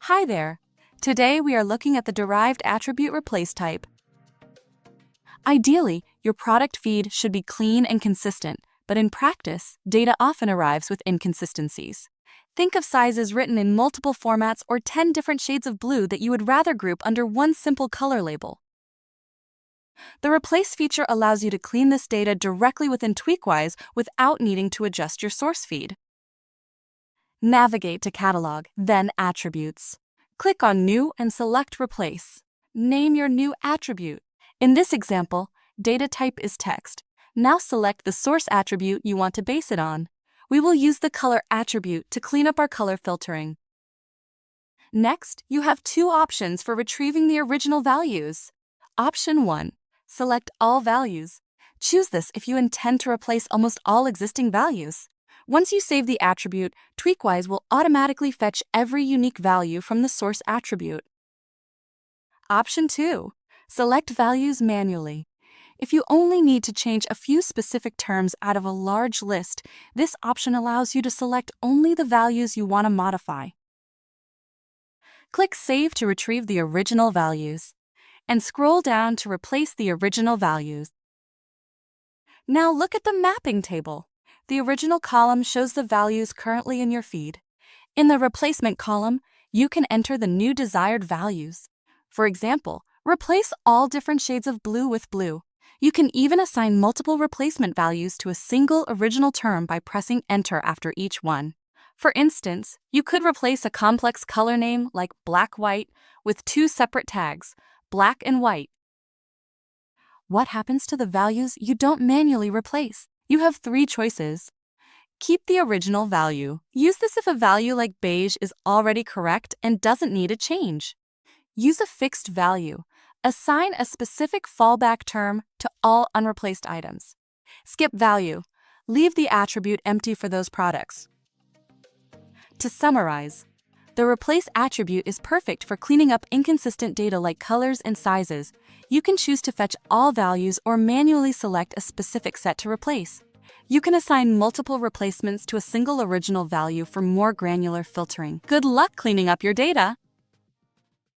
Hi there. Today we are looking at the derived attribute replace type. Ideally, your product feed should be clean and consistent, but in practice, data often arrives with inconsistencies. Think of sizes written in multiple formats or 10 different shades of blue that you would rather group under one simple color label. The Replace feature allows you to clean this data directly within Tweakwise without needing to adjust your source feed. Navigate to Catalog, then Attributes. Click on New and select Replace. Name your new attribute. In this example, data type is text. Now select the source attribute you want to base it on. We will use the color attribute to clean up our color filtering. Next, you have two options for retrieving the original values. Option 1. Select all values. Choose this if you intend to replace almost all existing values. Once you save the attribute, Tweakwise will automatically fetch every unique value from the source attribute. Option 2. Select values manually. If you only need to change a few specific terms out of a large list, this option allows you to select only the values you want to modify. Click Save to retrieve the original values, and scroll down to replace the original values. Now look at the mapping table. The original column shows the values currently in your feed. In the replacement column, you can enter the new desired values. For example, replace all different shades of blue with blue. You can even assign multiple replacement values to a single original term by pressing Enter after each one. For instance, you could replace a complex color name like black-white with two separate tags, black and white. What happens to the values you don't manually replace? You have three choices. Keep the original value. Use this if a value like beige is already correct and doesn't need a change. Use a fixed value. Assign a specific fallback term to all unreplaced items. Skip value. Leave the attribute empty for those products. To summarize, the Replace attribute is perfect for cleaning up inconsistent data like colors and sizes. You can choose to fetch all values or manually select a specific set to replace. You can assign multiple replacements to a single original value for more granular filtering. Good luck cleaning up your data!